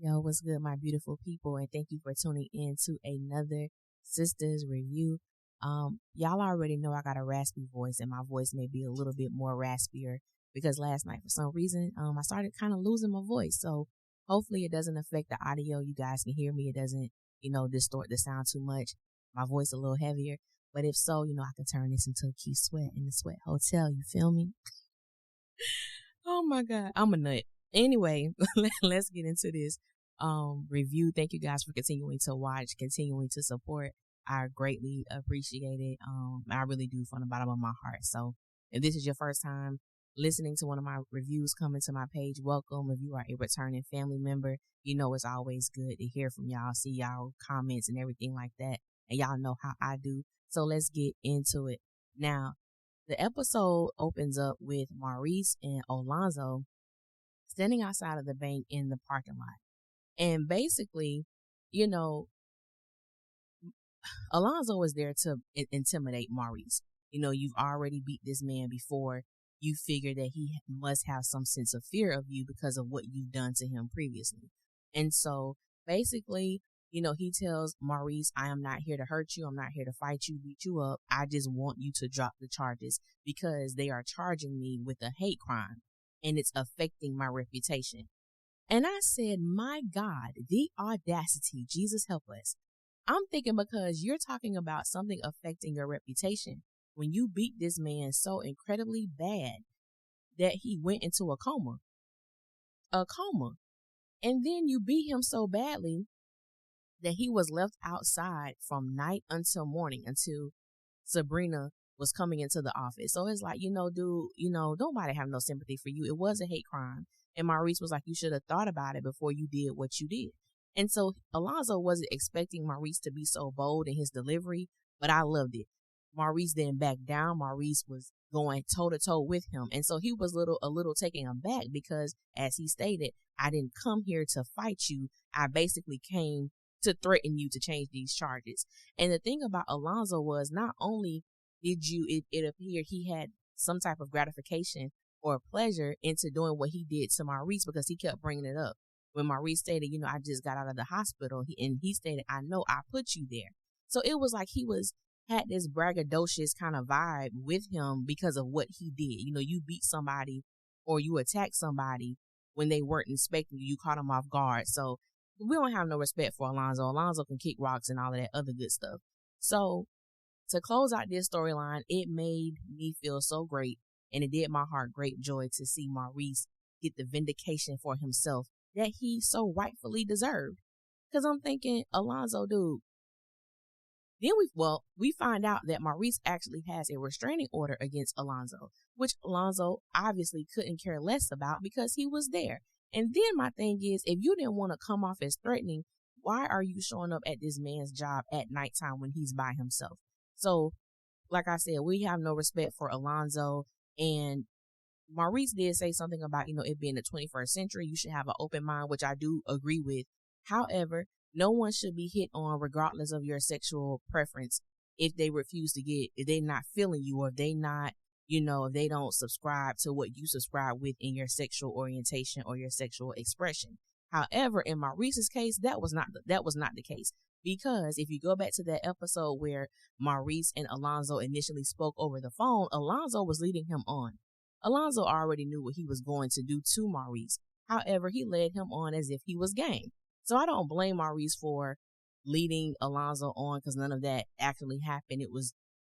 Yo, what's good, my beautiful people, and thank you for tuning in to another Sistas review. Y'all already know I got a raspy voice, and my voice may be a little bit more raspier because last night, for some reason, I started kind of losing my voice. So hopefully it doesn't affect the audio. You guys can hear me. It doesn't, distort the sound too much. My voice a little heavier. But if so, I can turn this into a Key Sweat in the Sweat Hotel. You feel me? Oh my God. I'm a nut. Anyway, let's get into this review. Thank you guys for continuing to watch, continuing to support. I greatly appreciate it. I really do from the bottom of my heart. So if this is your first time listening to one of my reviews, coming to my page, welcome. If you are a returning family member, it's always good to hear from y'all, see y'all comments and everything like that. And y'all know how I do. So let's get into it. Now, the episode opens up with Maurice and Alonzo standing outside of the bank in the parking lot. And basically, Alonzo is there to intimidate Maurice. You've already beat this man before. You figure that he must have some sense of fear of you because of what you've done to him previously. And so basically, he tells Maurice, I am not here to hurt you. I'm not here to fight you, beat you up. I just want you to drop the charges because they are charging me with a hate crime and it's affecting my reputation. And I said, my God, the audacity, Jesus help us. I'm thinking because you're talking about something affecting your reputation when you beat this man so incredibly bad that he went into a coma. And then you beat him so badly that he was left outside from night until morning until Sabrina was coming into the office. So it's like, dude, nobody have no sympathy for you. It was a hate crime. And Maurice was like, you should have thought about it before you did what you did. And so Alonzo wasn't expecting Maurice to be so bold in his delivery, but I loved it. Maurice then backed down. Maurice was going toe to toe with him. And so he was a little taken aback because, as he stated, I didn't come here to fight you. I basically came to threaten you to change these charges. And the thing about Alonzo was not only did it appeared he had some type of gratification or pleasure into doing what he did to Maurice because he kept bringing it up. When Maurice stated, I just got out of the hospital, he stated, I know I put you there. So it was like he had this braggadocious kind of vibe with him because of what he did. You beat somebody or you attacked somebody when they weren't expecting you. You caught them off guard. So we don't have no respect for Alonzo. Alonzo can kick rocks and all of that other good stuff. So to close out this storyline, it made me feel so great. And it did my heart great joy to see Maurice get the vindication for himself that he so rightfully deserved. Because I'm thinking, Alonzo, dude. Then we find out that Maurice actually has a restraining order against Alonzo, which Alonzo obviously couldn't care less about because he was there. And then my thing is, if you didn't want to come off as threatening, why are you showing up at this man's job at nighttime when he's by himself? So, like I said, we have no respect for Alonzo. And Maurice did say something about, it being the 21st century. You should have an open mind, which I do agree with. However, no one should be hit on regardless of your sexual preference if they're not feeling you or if they not, if they don't subscribe to what you subscribe with in your sexual orientation or your sexual expression. However, in Maurice's case, that was not the case. Because if you go back to that episode where Maurice and Alonzo initially spoke over the phone, Alonzo was leading him on. Alonzo already knew what he was going to do to Maurice. However, he led him on as if he was game. So I don't blame Maurice for leading Alonzo on because none of that actually happened. It was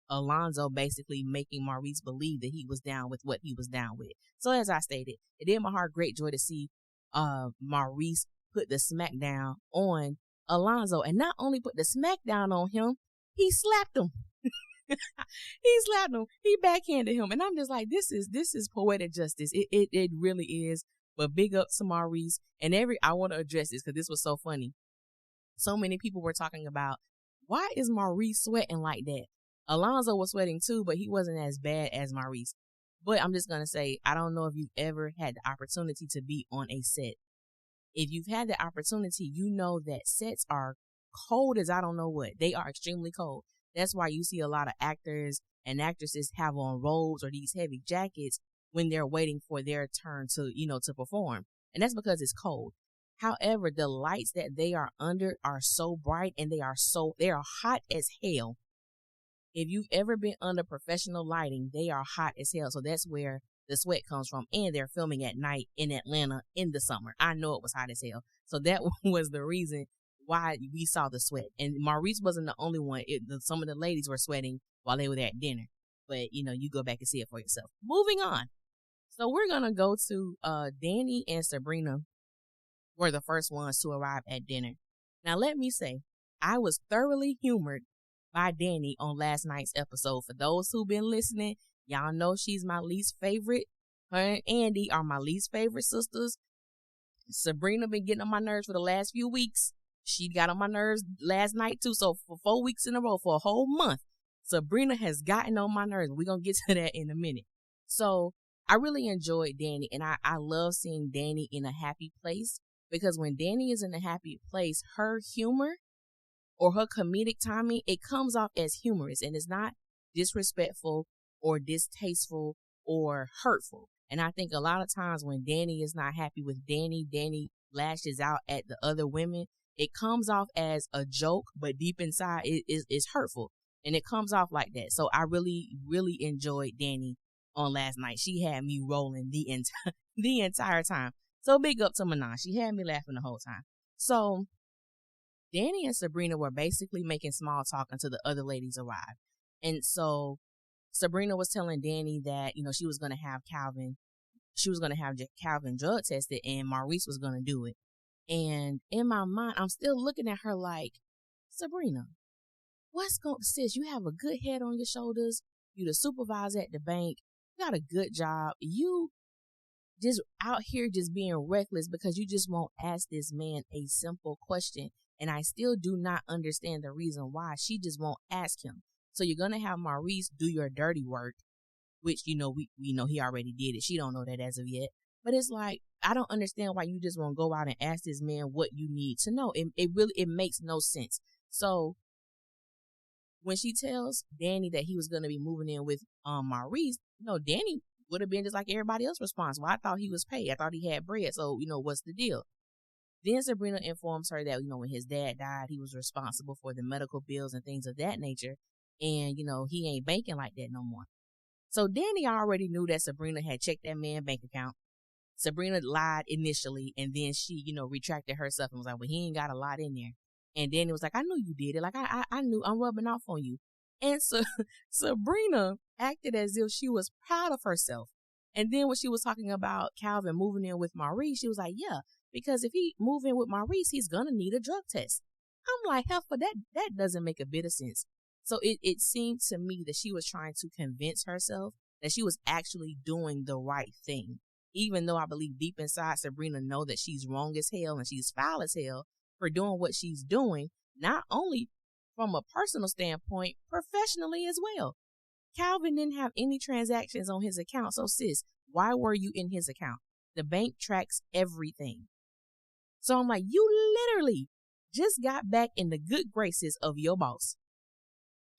Alonzo basically making Maurice believe that he was down with what he was down with. So as I stated, it did my heart great joy to see Maurice put the smackdown on Alonzo, and not only put the smackdown on him, he slapped him. He backhanded him, and I'm just like, this is poetic justice. It really is. But big up to Maurice. And I want to address this because this was so funny. So many people were talking about, why is Maurice sweating like that? Alonzo was sweating too, but he wasn't as bad as Maurice. But I'm just going to say, I don't know if you've ever had the opportunity to be on a set. If you've had the opportunity, you know that sets are cold as I don't know what. They are extremely cold. That's why you see a lot of actors and actresses have on robes or these heavy jackets when they're waiting for their turn to perform. And that's because it's cold. However, the lights that they are under are so bright and they are hot as hell. If you've ever been under professional lighting, they are hot as hell. So that's where the sweat comes from. And they're filming at night in Atlanta in the summer. I know it was hot as hell. So that was the reason why we saw the sweat. And Maurice wasn't the only one. Some of the ladies were sweating while they were at dinner. But, you go back and see it for yourself. Moving on. So we're going to go to Danny and Sabrina were the first ones to arrive at dinner. Now, let me say, I was thoroughly humored by Danny on last night's episode. For those who've been listening, y'all know she's my least favorite. Her and Andy are my least favorite sisters. Sabrina been getting on my nerves for the last few weeks. She got on my nerves last night too. So for 4 weeks in a row, for a whole month, Sabrina has gotten on my nerves. We're going to get to that in a minute. So I really enjoyed Danny, and I love seeing Danny in a happy place, because when Danny is in a happy place, her humor or her comedic timing, it comes off as humorous, and it's not disrespectful or distasteful or hurtful. And I think a lot of times when Danny is not happy with Danny lashes out at the other women. It comes off as a joke, but deep inside it's hurtful. And it comes off like that. So I really, really enjoyed Danny on last night. She had me rolling the entire time. So big up to Manon. She had me laughing the whole time. So Danny and Sabrina were basically making small talk until the other ladies arrived. And so Sabrina was telling Danny that, she was going to have Calvin. She was going to have Calvin drug tested, and Maurice was going to do it. And in my mind, I'm still looking at her like, Sabrina, sis, you have a good head on your shoulders. You the supervisor at the bank. You got a good job. You just out here just being reckless because you just won't ask this man a simple question. And I still do not understand the reason why. She just won't ask him. So you're going to have Maurice do your dirty work, which, we know he already did it. She don't know that as of yet. But it's like, I don't understand why you just won't go out and ask this man what you need to know. It makes no sense. So when she tells Danny that he was going to be moving in with Maurice, Danny would have been just like everybody else responds. Well, I thought he was paid. I thought he had bread. So, what's the deal? Then Sabrina informs her that, when his dad died, he was responsible for the medical bills and things of that nature. And, he ain't banking like that no more. So Danny already knew that Sabrina had checked that man's bank account. Sabrina lied initially, and then she, retracted herself and was like, well, he ain't got a lot in there. And Danny was like, I knew you did it. Like, I knew I'm rubbing off on you. And so Sabrina acted as if she was proud of herself. And then when she was talking about Calvin moving in with Maurice, she was like, yeah, because if he move in with Maurice, he's going to need a drug test. I'm like, hell, but that doesn't make a bit of sense. So it seemed to me that she was trying to convince herself that she was actually doing the right thing. Even though I believe deep inside Sabrina know that she's wrong as hell and she's foul as hell for doing what she's doing, not only from a personal standpoint, professionally as well. Calvin didn't have any transactions on his account. So sis, why were you in his account? The bank tracks everything. So I'm like, you literally just got back in the good graces of your boss.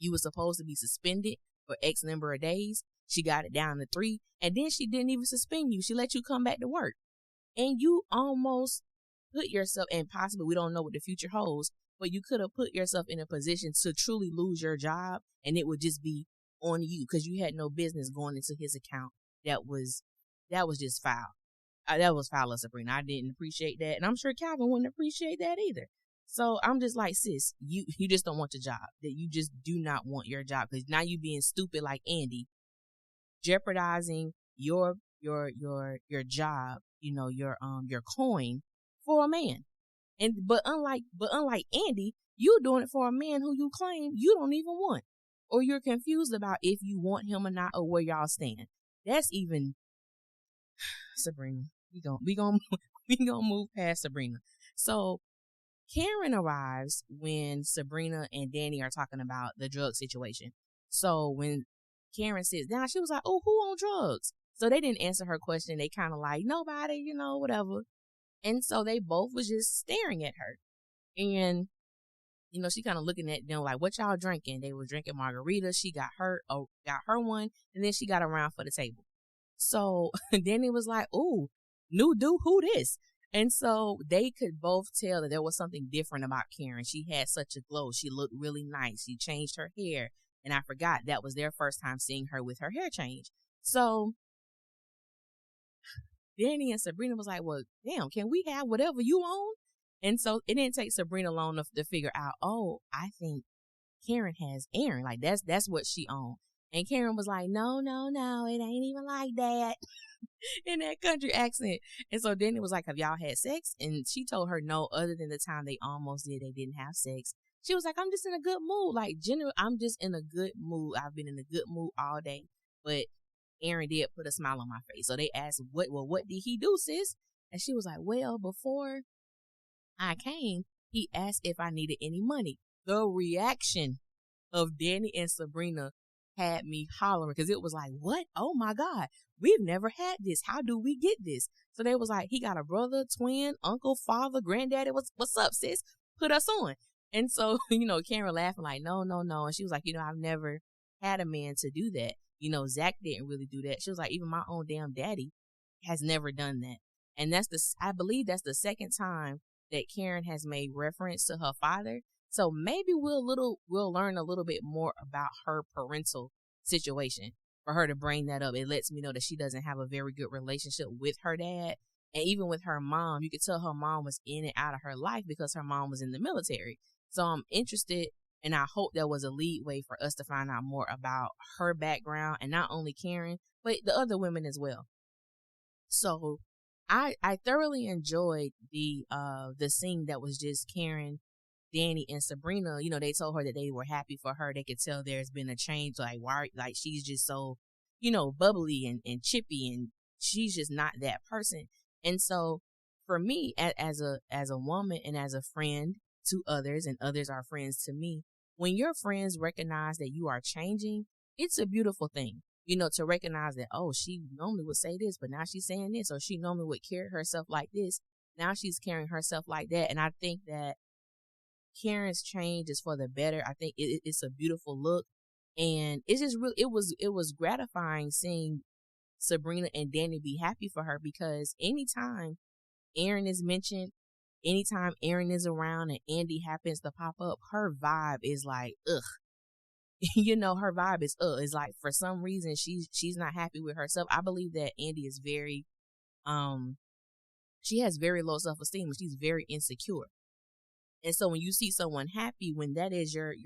You were supposed to be suspended for X number of days. She got it down to 3, and then she didn't even suspend you. She let you come back to work. And you almost put yourself, and possibly we don't know what the future holds, but you could have put yourself in a position to truly lose your job, and it would just be on you because you had no business going into his account. That was just foul. That was foul of Sabrina. I didn't appreciate that, and I'm sure Calvin wouldn't appreciate that either. So I'm just like, sis, you just don't want your job. That you just do not want your job because now you being stupid like Andy, jeopardizing your job, your coin for a man. But unlike Andy, you're doing it for a man who you claim you don't even want, or you're confused about if you want him or not, or where y'all stand. That's even Sabrina. We gonna move past Sabrina. So Karen arrives when Sabrina and Danny are talking about the drug situation. So when Karen sits down, she was like, oh, who on drugs? So they didn't answer her question. They kind of like, nobody, whatever. And so they both was just staring at her. And, she kind of looking at them like, what y'all drinking? They were drinking margaritas. She got her one, and then she got around for the table. So Danny was like, ooh, new dude, who this? And so they could both tell that there was something different about Karen. She had such a glow. She looked really nice. She changed her hair. And I forgot that was their first time seeing her with her hair changed. So Danny and Sabrina was like, well, damn, can we have whatever you own? And so it didn't take Sabrina long enough to figure out, oh, I think Karen has Aaron. Like, that's what she owned. And Karen was like, no, it ain't even like that. In that country accent. And so Danny was like, have y'all had sex? And she told her no, other than the time they almost did, they didn't have sex. She was like, I'm just in a good mood. Like, generally, I'm just in a good mood. I've been in a good mood all day. But Aaron did put a smile on my face. So they asked, what did he do, sis? And she was like, well, before I came, he asked if I needed any money. The reaction of Danny and Sabrina had me hollering because it was like, what? Oh my God, we've never had this. How do we get this? So they was like, he got a brother, twin, uncle, father, granddaddy. What's up, sis? Put us on. And so, Karen laughing like, no. And she was like, I've never had a man to do that. Zach didn't really do that. She was like, even my own damn daddy has never done that. And I believe that's the second time that Karen has made reference to her father. So maybe we'll learn a little bit more about her parental situation for her to bring that up. It lets me know that she doesn't have a very good relationship with her dad. And even with her mom, you could tell her mom was in and out of her life because her mom was in the military. So I'm interested, and I hope there was a lead way for us to find out more about her background, and not only Karen, but the other women as well. So I thoroughly enjoyed the scene that was just Karen, Danny, and Sabrina. They told her that they were happy for her. They could tell there's been a change. Like, why? Like, she's just so, bubbly and chippy, and she's just not that person. And so for me, as a woman and as a friend to others, and others are friends to me, when your friends recognize that you are changing, it's a beautiful thing. To recognize that, oh, she normally would say this, but now she's saying this, or she normally would carry herself like this. Now she's carrying herself like that. And I think that Karen's change is for the better. I think it's a beautiful look. And it's just really, it was gratifying seeing Sabrina and Danny be happy for her, because anytime Aaron is mentioned, anytime Aaron is around and Andy happens to pop up, her vibe is like, ugh. Her vibe is it's like, for some reason she's not happy with herself. I believe that Andy is very she has very low self-esteem, and she's very insecure. And so when you see someone happy, when that is your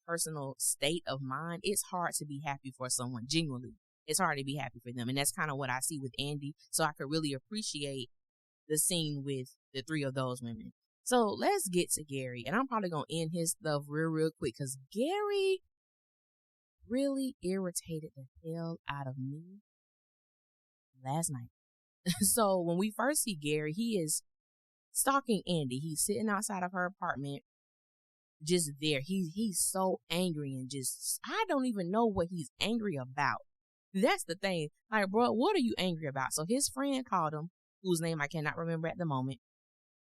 personal state of mind, it's hard to be happy for someone. Genuinely, it's hard to be happy for them. And that's kind of what I see with Andy. So I could really appreciate the scene with the three of those women. So let's get to Gary, and I'm probably gonna end his stuff real quick, because Gary really irritated the hell out of me last night. So when we first see Gary, he is stalking Andy. He's sitting outside of her apartment, just there. He's so angry, and just, I don't even know what he's angry about. That's the thing. Like, bro, what are you angry about? So his friend called him, whose name I cannot remember at the moment,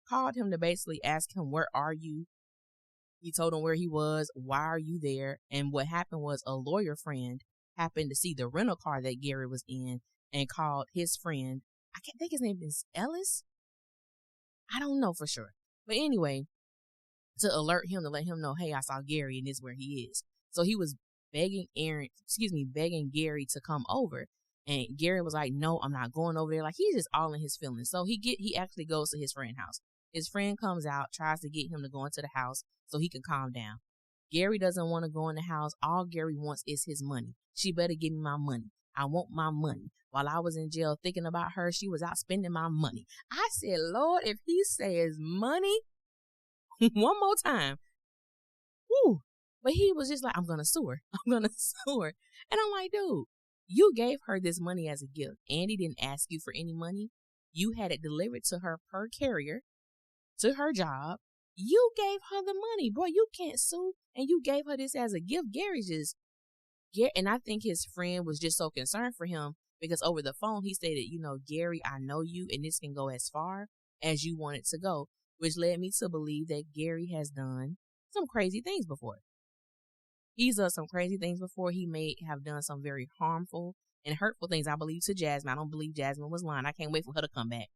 called him to basically ask him, where are you? He told him where he was. Why are you there? And what happened was, a lawyer friend happened to see the rental car that Gary was in and called his friend. I can't think his name is Ellis. I don't know for sure. But anyway, to alert him, to let him know, hey, I saw Gary and this is where he is. So he was begging Gary to come over. And Gary was like, no, I'm not going over there. Like, he's just all in his feelings. So he actually goes to his friend's house. His friend comes out, tries to get him to go into the house so he can calm down. Gary doesn't want to go in the house. All Gary wants is his money. She better give me my money. I want my money. While I was in jail thinking about her, she was out spending my money. I said, Lord, if he says money one more time, whoo. But he was just like, I'm going to sue her. I'm going to sue her. And I'm like, dude, you gave her this money as a gift. Andy didn't ask you for any money. You had it delivered to her per carrier to her job. You gave her the money. Boy, you can't sue. And you gave her this as a gift. And I think his friend was just so concerned for him, because over the phone he stated, Gary, I know you, and this can go as far as you want it to go, which led me to believe that Gary has done some crazy things before. He's done some crazy things before. He may have done some very harmful and hurtful things, I believe, to Jasmine. I don't believe Jasmine was lying. I can't wait for her to come back.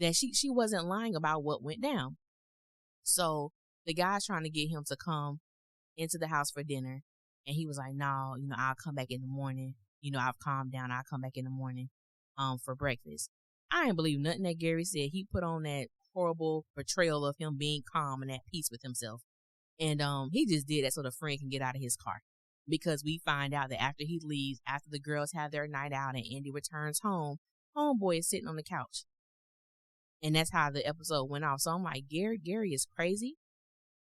that she wasn't lying about what went down. So the guy's trying to get him to come into the house for dinner. And he was like, no, I'll come back in the morning. I've calmed down. I'll come back in the morning for breakfast. I didn't believe nothing that Gary said. He put on that horrible portrayal of him being calm and at peace with himself. And he just did that so the friend can get out of his car. Because we find out that after he leaves, after the girls have their night out and Andy returns home, homeboy is sitting on the couch. And that's how the episode went off. So I'm like, Gary is crazy.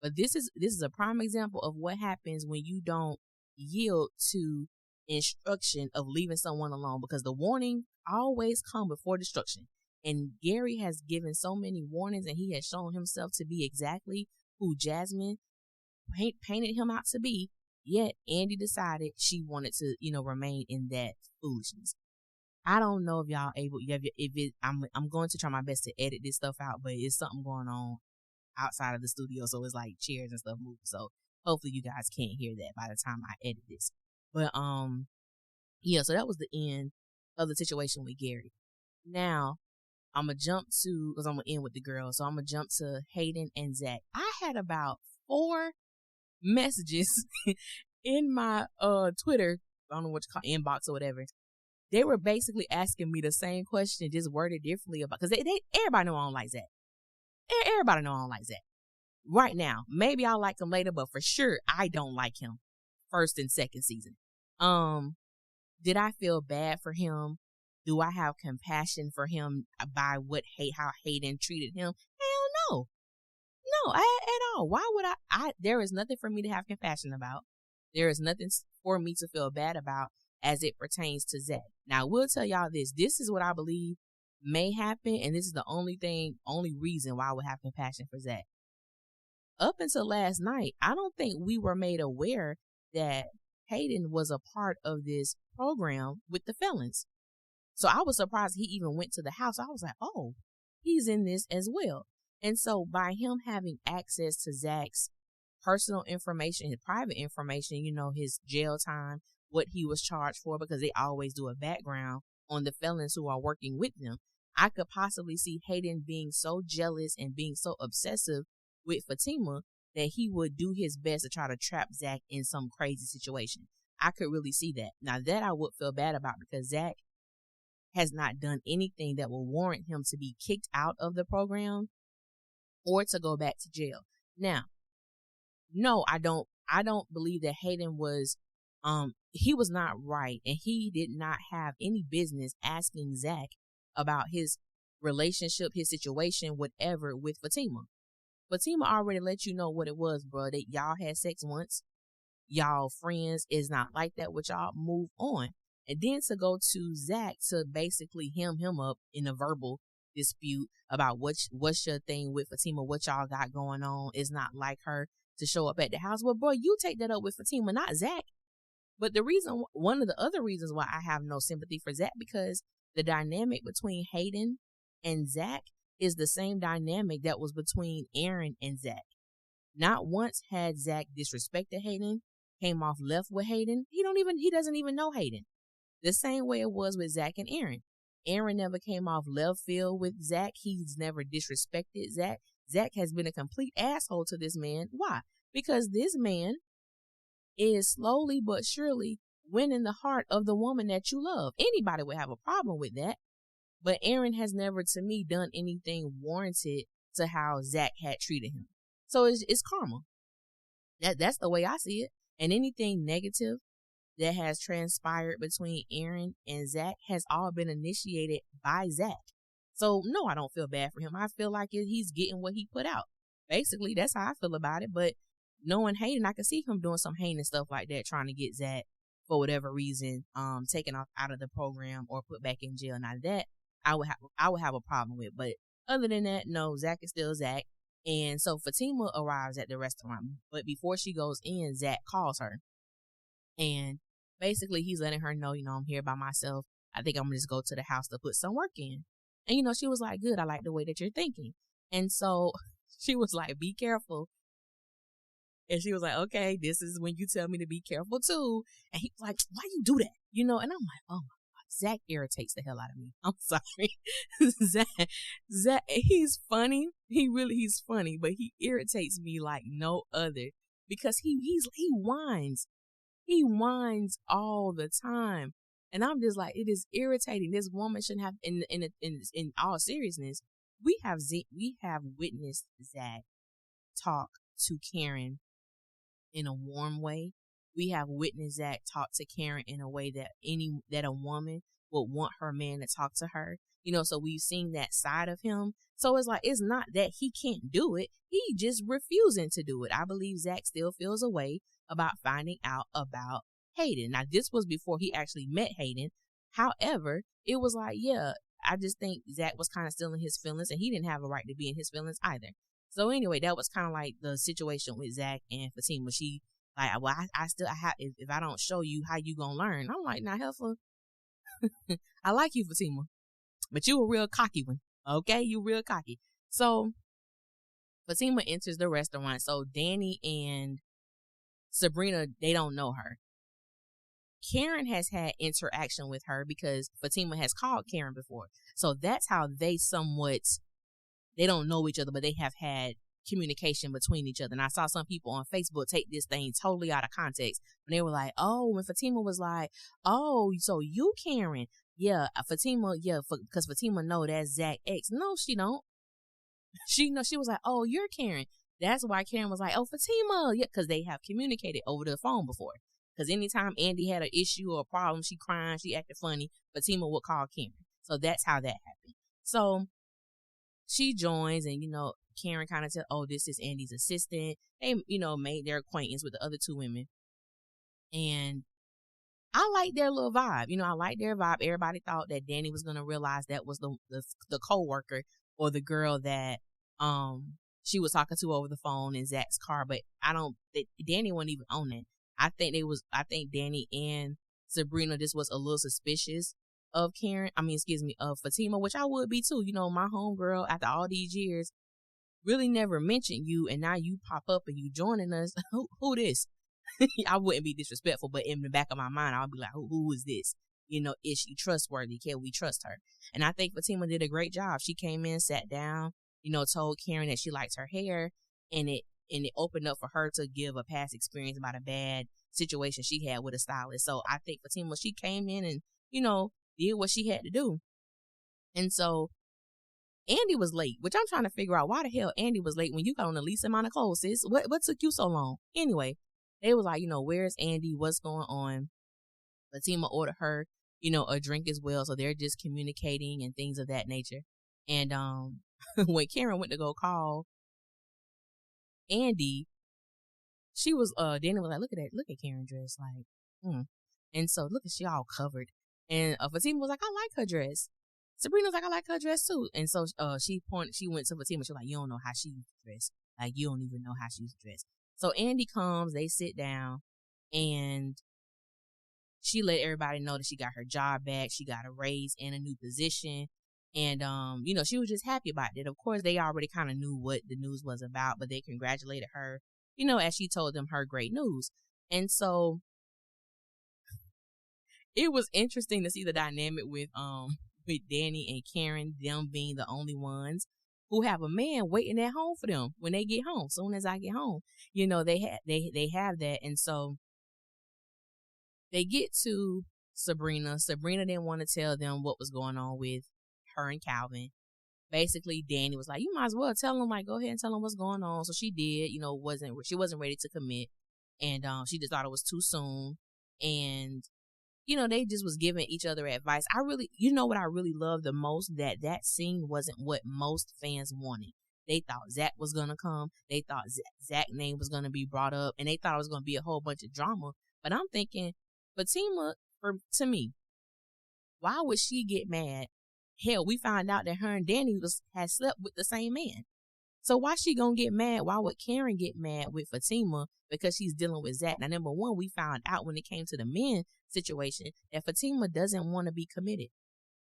But this is a prime example of what happens when you don't yield to instruction of leaving someone alone, because the warning always comes before destruction. And Gary has given so many warnings, and he has shown himself to be exactly who Jasmine painted him out to be. Yet Andy decided she wanted to, remain in that foolishness. I don't know if y'all able. I'm going to try my best to edit this stuff out, but it's something going on outside of the studio, so it's like chairs and stuff moving. So hopefully you guys can't hear that by the time I edit this. But yeah. So that was the end of the situation with Gary. Now I'm gonna jump to, because I'm gonna end with the girls. So I'm gonna jump to Hayden and Zach. I had about 4 messages in my Twitter, I don't know what you call inbox or whatever. They were basically asking me the same question, just worded differently, about, because they everybody know I don't like Zach. Everybody know I don't like Zach right now. Maybe I'll like him later, but for sure I don't like him first and second season. Did I feel bad for him? Do I have compassion for him by how Hayden treated him? Hell no. No, at all. Why would I? There is nothing for me to have compassion about. There is nothing for me to feel bad about as it pertains to Zach. Now, I will tell y'all this. This is what I believe may happen, and this is the only reason why I would have compassion for Zach. Up until last night, I don't think we were made aware that Hayden was a part of this program with the felons. So I was surprised he even went to the house. I was like, oh, he's in this as well. And so by him having access to Zach's personal information, his private information, his jail time, what he was charged for, because they always do a background on the felons who are working with them, I could possibly see Hayden being so jealous and being so obsessive with Fatima that he would do his best to try to trap Zach in some crazy situation. I could really see that. Now, that I would feel bad about, because Zach has not done anything that will warrant him to be kicked out of the program or to go back to jail. Now, no, I don't believe that Hayden was, he was not right, and he did not have any business asking Zach about his relationship, his situation, whatever, with Fatima. Fatima already let you know what it was, bro. That y'all had sex once. Y'all friends. Is not like that with y'all. Move on. And then to go to Zach to basically hem him up in a verbal dispute about what's your thing with Fatima, what y'all got going on. Is not like her to show up at the house. Well, bro, you take that up with Fatima, not Zach. But one of the other reasons why I have no sympathy for Zach, because the dynamic between Hayden and Zach is the same dynamic that was between Aaron and Zach. Not once had Zach disrespected Hayden, came off left with Hayden. He doesn't even know Hayden. The same way it was with Zach and Aaron. Aaron never came off left field with Zach. He's never disrespected Zach. Zach has been a complete asshole to this man. Why? Because this man is slowly but surely winning the heart of the woman that you love. Anybody would have a problem with that. But Aaron has never, to me, done anything warranted to how Zach had treated him. So it's karma. That's the way I see it. And anything negative that has transpired between Aaron and Zach has all been initiated by Zach. So, no, I don't feel bad for him. I feel like he's getting what he put out. Basically, that's how I feel about it. But knowing Hayden, I can see him doing some heinous stuff like that, trying to get Zach, for whatever reason, taken off out of the program or put back in jail. Now, that I would have a problem with. But other than that, no, Zach is still Zach. And so Fatima arrives at the restaurant. But before she goes in, Zach calls her. And basically, he's letting her know, I'm here by myself. I think I'm going to just go to the house to put some work in. And, she was like, good, I like the way that you're thinking. And so she was like, be careful. And she was like, okay, this is when you tell me to be careful too. And he was like, why you do that? And I'm like, oh my God, Zach irritates the hell out of me. I'm sorry. Zach, he's funny. He's funny, but he irritates me like no other because he whines. He whines all the time. And I'm just like, it is irritating. This woman shouldn't have, in all seriousness, we have witnessed Zach talk to Karen in a warm way. We have witnessed Zach talk to Karen in a way that a woman would want her man to talk to her. So we've seen that side of him. So it's like, it's not that he can't do it. He just refusing to do it. I believe Zach still feels a way about finding out about Hayden. Now, this was before he actually met Hayden. However, it was like, yeah, I just think Zach was kind of still in his feelings, and he didn't have a right to be in his feelings either. So anyway, that was kind of like the situation with Zach and Fatima. She like, well, I have, if I don't show you, how you gonna learn? I'm like, nah, Heifer, I like you, Fatima, but you a real cocky one. Okay, you real cocky. So Fatima enters the restaurant. So Danny and Sabrina, they don't know her. Karen has had interaction with her because Fatima has called Karen before. So that's how they don't know each other, but they have had communication between each other. And I saw some people on Facebook take this thing totally out of context. And they were like, oh, when Fatima was like, oh, so you Karen. Yeah, Fatima, yeah, because Fatima know that's Zach ex. No, she don't. She was like, oh, you're Karen. That's why Karen was like, oh, Fatima. Yeah, because they have communicated over the phone before. Because anytime Andy had an issue or a problem, she crying, she acted funny, Fatima would call Karen. So that's how that happened. So she joins, and, Karen kind of said, oh, this is Andy's assistant. They, made their acquaintance with the other two women. And I like their little vibe. I like their vibe. Everybody thought that Danny was going to realize that was the co-worker or the girl that she was talking to over the phone in Zach's car. But Danny wasn't even on that. I think Danny and Sabrina just was a little suspicious of of Fatima, which I would be too. My homegirl, after all these years, really never mentioned you, and now you pop up and you joining us. Who this? I wouldn't be disrespectful, but in the back of my mind, I would be like, who is this? Is she trustworthy? Can we trust her? And I think Fatima did a great job. She came in, sat down, told Karen that she likes her hair, and it opened up for her to give a past experience about a bad situation she had with a stylist. So I think Fatima, she came in and, did what she had to do. And so Andy was late, which I'm trying to figure out why the hell Andy was late when you got on the least amount of clothes, sis. What took you so long? Anyway, they was like, where's Andy? What's going on? Fatima ordered her, a drink as well. So they're just communicating and things of that nature. And when Karen went to go call Andy, she was Danny was like, look at Karen's dress, like, And so look at she all covered. And Fatima was like, I like her dress. Sabrina was like, I like her dress too. And so she went to Fatima. She was like, you don't know how she used to dress. Like, you don't even know how she used to dress. So Andy comes, they sit down, and she let everybody know that she got her job back. She got a raise and a new position. And, she was just happy about it. Of course, they already kind of knew what the news was about, but they congratulated her, as she told them her great news. And so it was interesting to see the dynamic with Danny and Karen, them being the only ones who have a man waiting at home for them when they get home. Soon as I get home, they have that. And so they get to Sabrina. Sabrina didn't want to tell them what was going on with her and Calvin. Basically, Danny was like, you might as well tell them, like, go ahead and tell them what's going on. So she did, she wasn't ready to commit. And she just thought it was too soon. And they just was giving each other advice. What I really loved the most, that scene wasn't what most fans wanted. They thought Zach was going to come. They thought Zach's name was going to be brought up, and they thought it was going to be a whole bunch of drama. But I'm thinking, Fatima, to me, why would she get mad? Hell, we found out that her and Danny had slept with the same man. So why she gonna get mad? Why would Karen get mad with Fatima? Because she's dealing with Zach. Now, number one, we found out when it came to the men situation that Fatima doesn't want to be committed.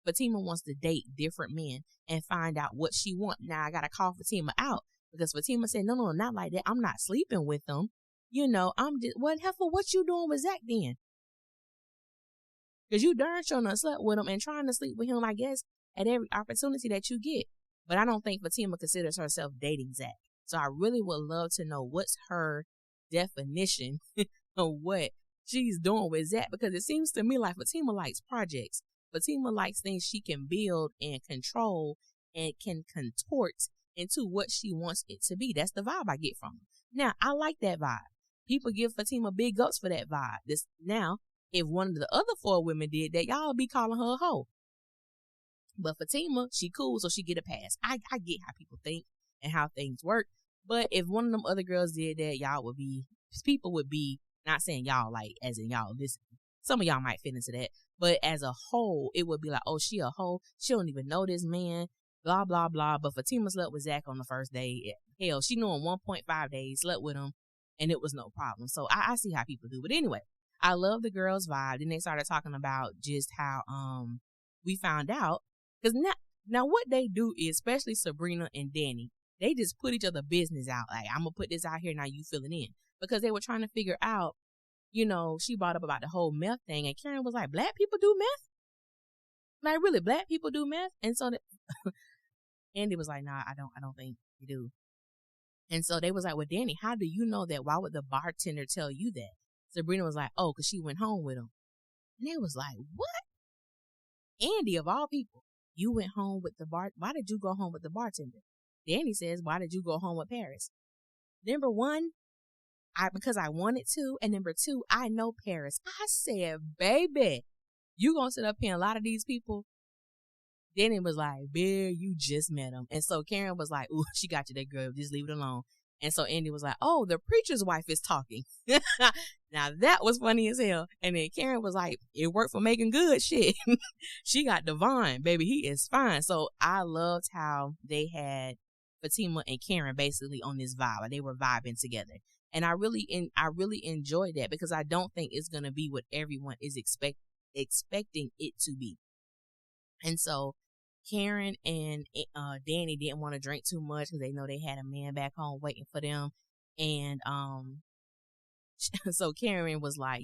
Fatima wants to date different men and find out what she wants. Now, I gotta call Fatima out because Fatima said, no, not like that. I'm not sleeping with them. I'm just, Heifer, what you doing with Zach then? Because you darn sure not slept with him and trying to sleep with him, I guess, at every opportunity that you get. But I don't think Fatima considers herself dating Zach. So I really would love to know what's her definition of what she's doing with Zach, because it seems to me like Fatima likes projects. Fatima likes things she can build and control and can contort into what she wants it to be. That's the vibe I get from her. Now, I like that vibe. People give Fatima big ups for that vibe. Now, if one of the other 4 women did that, y'all be calling her a hoe. But Fatima, she cool, so she get a pass. I get how people think and how things work. But if one of them other girls did that, people would be, not saying y'all like as in y'all listen. Some of y'all might fit into that. But as a whole, it would be like, oh, she a hoe. She don't even know this man. Blah, blah, blah. But Fatima slept with Zach on the first day. Hell, she knew him 1.5 days, slept with him, and it was no problem. So I see how people do. But anyway, I love the girls' vibe. Then they started talking about just how we found out. Because now what they do is, especially Sabrina and Danny, they just put each other business out. Like, I'm going to put this out here, now you fill it in. Because they were trying to figure out, she brought up about the whole meth thing. And Karen was like, black people do meth? Like, really, black people do meth? And so Andy was like, nah, I don't think you do. And so they was like, well, Danny, how do you know that? Why would the bartender tell you that? Sabrina was like, oh, because she went home with him. And they was like, what? Andy, of all people, you went home with the why did you go home with the bartender? Danny says, why did you go home with Paris? Number one, because I wanted to. And number 2, I know Paris. I said, baby, you gonna sit up here and a lot of these people? Danny was like, Bear, you just met him. And so Karen was like, ooh, she got you that girl. Just leave it alone. And so Andy was like, oh, the preacher's wife is talking. Now that was funny as hell. And then Karen was like, it worked for making good shit. She got Devon, baby. He is fine. So I loved how they had Fatima and Karen basically on this vibe. They were vibing together. And I really enjoyed that, because I don't think it's going to be what everyone is expecting it to be. And so Karen and Danny didn't want to drink too much because they know they had a man back home waiting for them. And so Karen was like,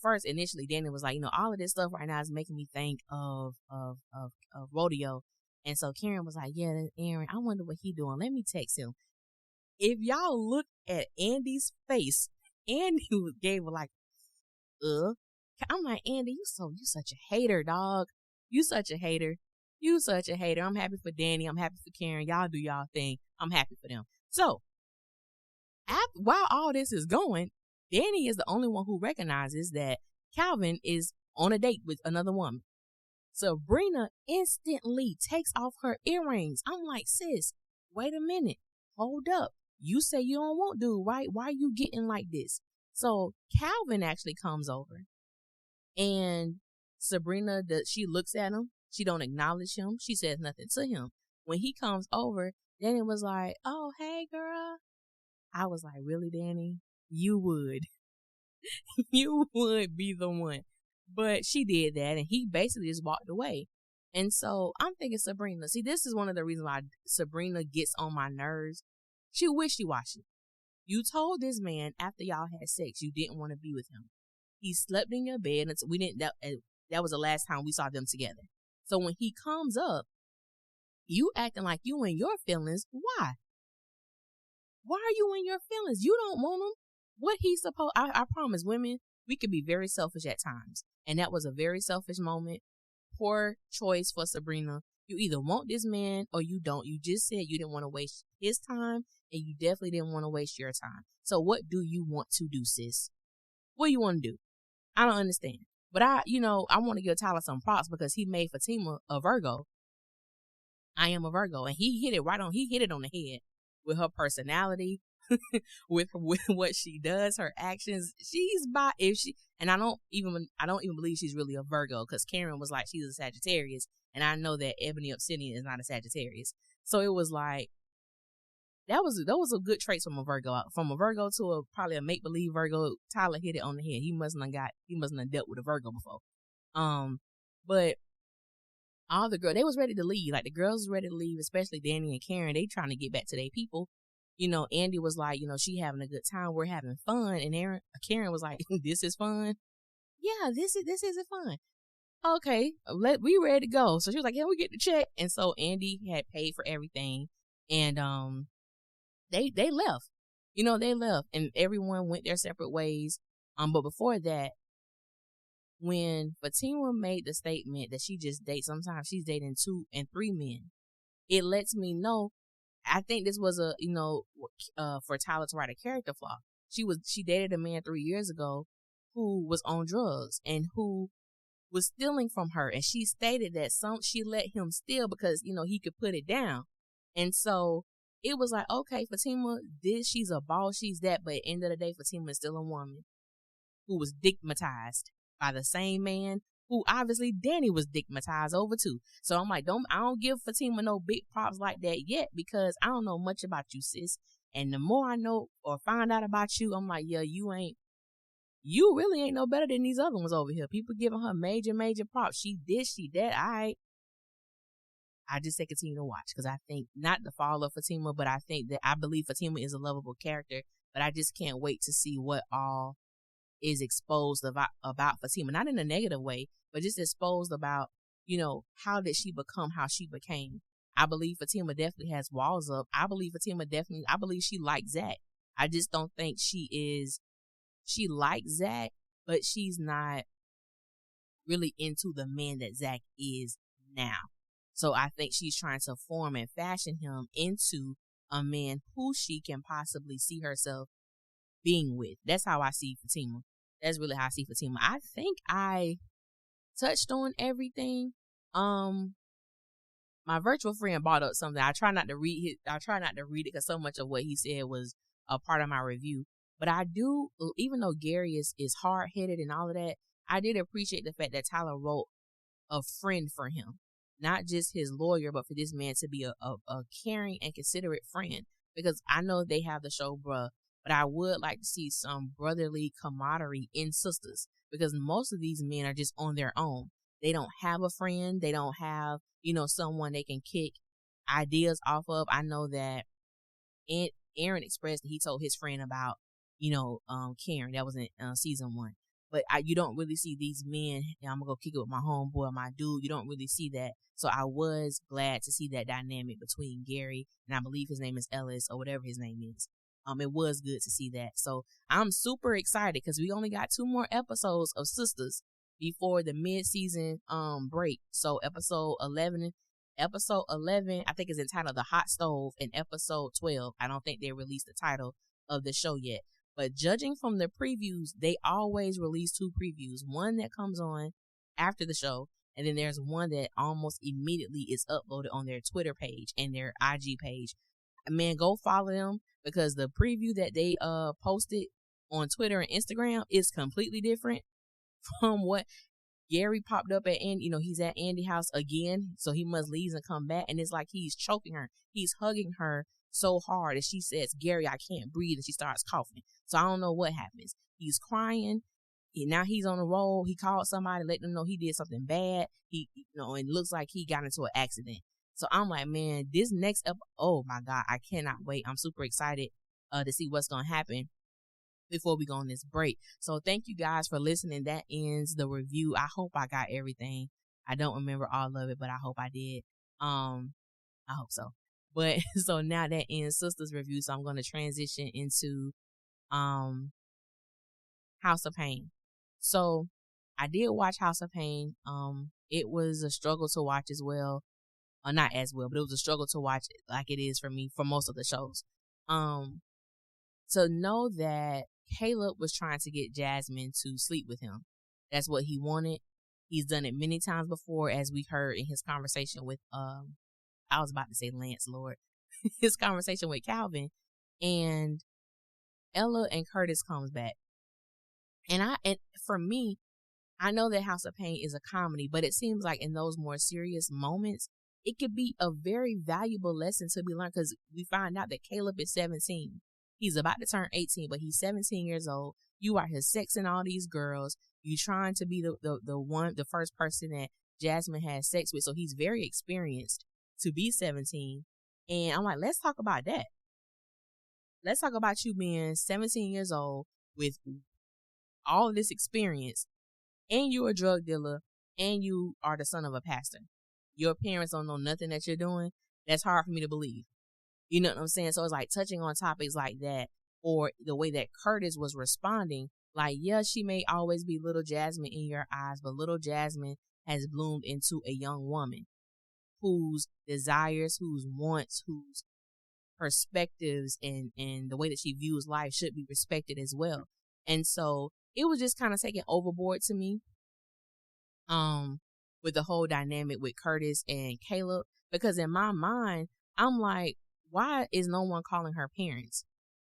first initially Danny was like, all of this stuff right now is making me think of rodeo. And so Karen was like, yeah, that's Aaron. I wonder what he doing. Let me text him. If y'all look at Andy's face, Andy gave her like, I'm like, Andy, you such a hater, dog. You such a hater. You such a hater. I'm happy for Danny. I'm happy for Karen. Y'all do y'all thing. I'm happy for them. So, while all this is going, Danny is the only one who recognizes that Calvin is on a date with another woman. Sabrina instantly takes off her earrings. I'm like, sis, wait a minute. Hold up. You say you don't want dude, right? Why are you getting like this? So Calvin actually comes over, and Sabrina, she looks at him. She don't acknowledge him. She says nothing to him. When he comes over, Danny was like, oh, hey, girl. I was like, really, Danny? You would. You would be the one. But she did that, and he basically just walked away. And so I'm thinking Sabrina. See, this is one of the reasons why Sabrina gets on my nerves. She wishy-washy. You told this man after y'all had sex you didn't want to be with him. He slept in your bed until we didn't. That was the last time we saw them together. So when he comes up, you acting like you in your feelings. Why? Why are you in your feelings? You don't want him. What he's supposed? I promise, women, we could be very selfish at times, and that was a very selfish moment. Poor choice for Sabrina. You either want this man or you don't. You just said you didn't want to waste his time, and you definitely didn't want to waste your time. So what do you want to do, sis? What do you want to do? I don't understand. But I want to give Tyler some props because he made Fatima a Virgo. I am a Virgo, and he hit it on the head with her personality, with what she does, her actions. I don't even believe she's really a Virgo, because Karen was like, she's a Sagittarius, and I know that Ebony Obsidian is not a Sagittarius. So it was like, that was a good trait from a Virgo. From a Virgo to probably a make-believe Virgo, Tyler hit it on the head. He mustn't have dealt with a Virgo before. But all the girls, they was ready to leave. Like, the girls was ready to leave, especially Danny and Karen. They trying to get back to their people. Andy was like, she having a good time. We're having fun. And Karen was like, this is fun. yeah, this isn't fun. Okay, we ready to go. So she was like, yeah, we get the check. And so Andy had paid for everything, and they left. They left, and everyone went their separate ways. But before that, when Fatima made the statement that she just dates, sometimes she's dating 2 and 3 men, it lets me know. I think this was for Tyler to write a character flaw. She dated a man 3 years ago who was on drugs and who was stealing from her, and she stated that she let him steal because he could put it down. And so it was like, okay, Fatima, she's a boss, she's that, but at the end of the day, Fatima is still a woman who was stigmatized by the same man who obviously Danny was stigmatized over too. So I'm like, I don't give Fatima no big props like that yet, because I don't know much about you, sis. And the more I know or find out about you, I'm like, yeah, you really ain't no better than these other ones over here. People giving her major props. She that. I just say continue to watch, because I think not the fall of Fatima, but I believe Fatima is a lovable character, but I just can't wait to see what all is exposed about Fatima, not in a negative way, but just exposed about, how did she become how she became. I believe Fatima definitely has walls up. I believe she likes Zach. I just don't think she likes Zach, but she's not really into the man that Zach is now. So I think she's trying to form and fashion him into a man who she can possibly see herself being with. That's how I see Fatima. That's really how I see Fatima. I think I touched on everything. My virtual friend brought up something. I try not to read it because so much of what he said was a part of my review. But I do, even though Gary is hard headed and all of that, I did appreciate the fact that Tyler wrote a friend for him, not just his lawyer, but for this man to be a caring and considerate friend. Because I know they have the show, bruh, but I would like to see some brotherly camaraderie in Sistas, because most of these men are just on their own. They don't have a friend. They don't have, someone they can kick ideas off of. I know that Aaron expressed that he told his friend about, Karen. That was in season 1. But you don't really see these men, I'm going to go kick it with my homeboy, my dude. You don't really see that. So I was glad to see that dynamic between Gary, and I believe his name is Ellis, or whatever his name is. It was good to see that. So I'm super excited because we only got 2 more episodes of Sistas before the mid-season break. So episode 11, I think, is entitled The Hot Stove, and episode 12, I don't think they released the title of the show yet. But judging from the previews, they always release 2 previews. One that comes on after the show, and then there's one that almost immediately is uploaded on their Twitter page and their IG page. Man, go follow them, because the preview that they posted on Twitter and Instagram is completely different from what Gary popped up at. And he's at Andy's house again, so he must leave and come back, and it's like he's choking her. He's hugging her so hard, and she says, "Gary, I can't breathe," and she starts coughing. So I don't know what happens. He's crying. Now he's on the road. He called somebody, let them know he did something bad. He, it looks like he got into an accident. So I'm like, man, this next oh my God, I cannot wait. I'm super excited to see what's going to happen before we go on this break. So thank you guys for listening. That ends the review. I hope I got everything. I don't remember all of it, but I hope I did. I hope so. But so now that ends Sistas review. So I'm going to transition into House of Payne. So I did watch House of Payne. It was a struggle to watch as well. Not as well, but it was a struggle to watch it, like it is for me for most of the shows. To know that Caleb was trying to get Jasmine to sleep with him. That's what he wanted. He's done it many times before, as we heard in his conversation with I was about to say Lance, Lord. His conversation with Calvin, and Ella and Curtis comes back. And for me, I know that House of Payne is a comedy, but it seems like in those more serious moments, it could be a very valuable lesson to be learned, because we find out that Caleb is 17. He's about to turn 18, but he's 17 years old. You are his sexing all these girls. You trying to be the first person that Jasmine has sex with. So he's very experienced to be 17. And I'm like, let's talk about that. Let's talk about you being 17 years old with all of this experience, and you're a drug dealer, and you are the son of a pastor. Your parents don't know nothing that you're doing. That's hard for me to believe. You know what I'm saying? So it's like touching on topics like that, or the way that Curtis was responding. Like, yeah, she may always be little Jasmine in your eyes, but little Jasmine has bloomed into a young woman whose desires, whose wants, whose perspectives and the way that she views life should be respected as well. And so it was just kind of taken overboard to me, with the whole dynamic with Curtis and Caleb, because in my mind, I'm like, why is no one calling her parents?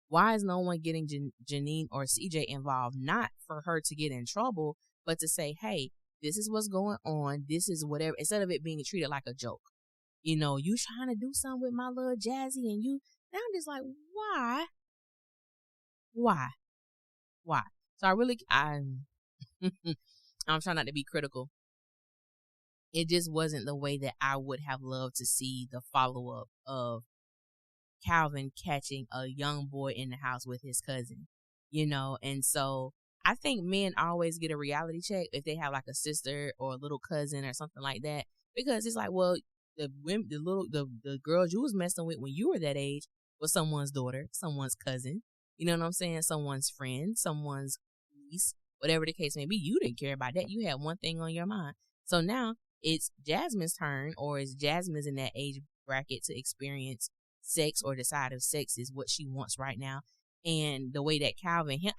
Why is no one getting Janine or CJ involved? Not for her to get in trouble, but to say, hey, this is what's going on. This is whatever, instead of it being treated like a joke. You know, you trying to do something with my little Jazzy and you, and I'm just like, why? Why? So I'm trying not to be critical. It just wasn't the way that I would have loved to see the follow-up of Calvin catching a young boy in the house with his cousin, you know. And so I think men always get a reality check if they have like a sister or a little cousin or something like that, because it's like, well, the girls you was messing with when you were that age was someone's daughter, someone's cousin, you know what I'm saying, someone's friend, someone's niece, whatever the case may be. You didn't care about that. You had one thing on your mind. So now it's Jasmine's turn, or it's Jasmine's in that age bracket to experience sex or decide if sex is what she wants right now. And the way that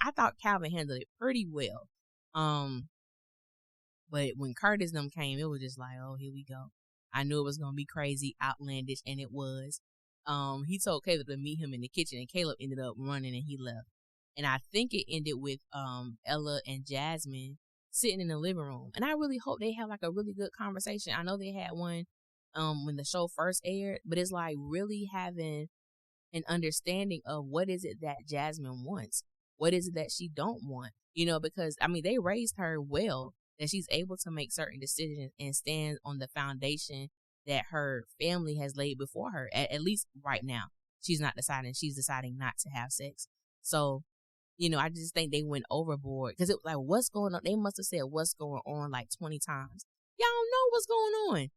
I thought Calvin handled it pretty well. But when Curtis them came, it was just like, oh, here we go. I knew it was going to be crazy, outlandish, and it was. He told Caleb to meet him in the kitchen, and Caleb ended up running and he left. And I think it ended with Ella and Jasmine sitting in the living room. And I really hope they have like a really good conversation. I know they had one when the show first aired, but it's like really having an understanding of what is it that Jasmine wants, what is it that she don't want, you know, because I mean they raised her well, that she's able to make certain decisions and stand on the foundation that her family has laid before her. At least right now, she's deciding not to have sex. So, you know, I just think they went overboard, because it was like, what's going on? They must have said what's going on like 20 times. Y'all know what's going on.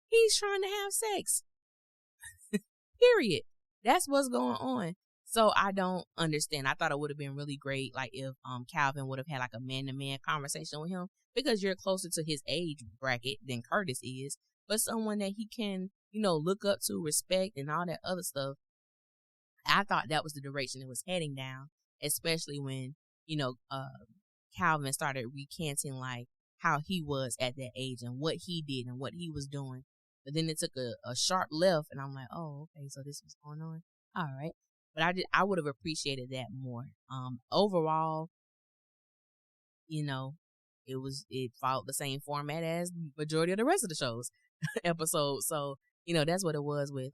He's trying to have sex. Period. That's what's going on. So I don't understand. I thought it would have been really great, like if Calvin would have had like a man-to-man conversation with him, because you're closer to his age bracket than Curtis is, but someone that he can, you know, look up to, respect, and all that other stuff. I thought that was the direction it was heading down, especially when, you know, Calvin started recanting like how he was at that age and what he did and what he was doing. But then it took a sharp left, and I'm like, oh, okay, so this was going on. All right. But I would have appreciated that more. Overall, you know, it followed the same format as majority of the rest of the show's episodes. So, you know, that's what it was with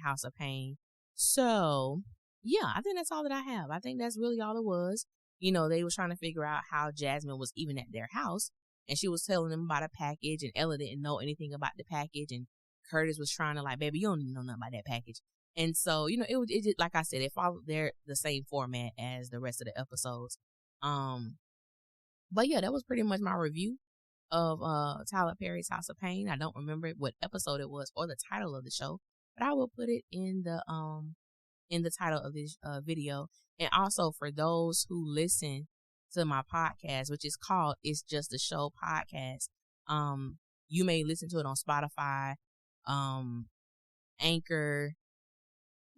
House of Payne. So, yeah, I think that's all that I have. I think that's really all it was. You know, they were trying to figure out how Jasmine was even at their house, and she was telling them about a package, and Ella didn't know anything about the package, and Curtis was trying to like, baby, you don't know nothing about that package. And so, you know, it just, like I said, it followed the same format as the rest of the episodes. But yeah, that was pretty much my review of Tyler Perry's House of Payne. I don't remember what episode it was or the title of the show, but I will put it in the title of this video. And also for those who listen to my podcast, which is called It's Just a Show podcast, you may listen to it on Spotify, Anchor,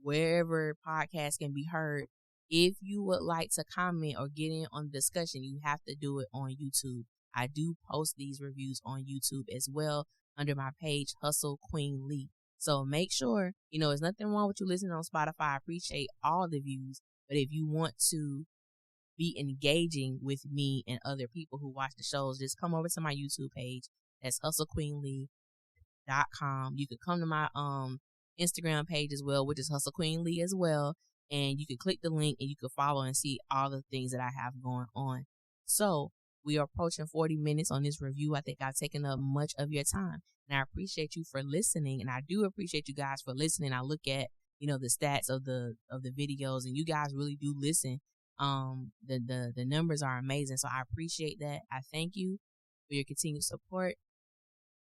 wherever podcasts can be heard. If you would like to comment or get in on the discussion, you have to do it on YouTube. I do post these reviews on YouTube as well under my page, Hustle Queen Lee. So make sure, you know, there's nothing wrong with you listening on Spotify. I appreciate all the views. But if you want to be engaging with me and other people who watch the shows, just come over to my YouTube page. That's hustlequeenlee.com. You can come to my Instagram page as well, which is Hustle Queen Lee as well. And you can click the link and you can follow and see all the things that I have going on. So we are approaching 40 minutes on this review. I think I've taken up much of your time, and I appreciate you for listening. And I do appreciate you guys for listening. I look at, you know, the stats of the videos, and you guys really do listen. The numbers are amazing. So I appreciate that. I thank you for your continued support.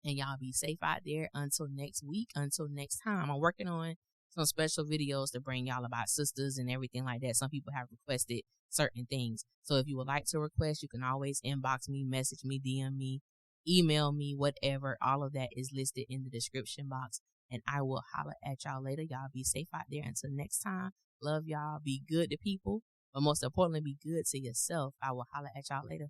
And y'all be safe out there until next week, until next time. I'm working on some special videos to bring y'all about sisters and everything like that. Some people have requested certain things. So if you would like to request, you can always inbox me, message me, DM me, email me, whatever. All of that is listed in the description box. And I will holler at y'all later. Y'all be safe out there until next time. Love y'all. Be good to people. But most importantly, be good to yourself. I will holler at y'all later.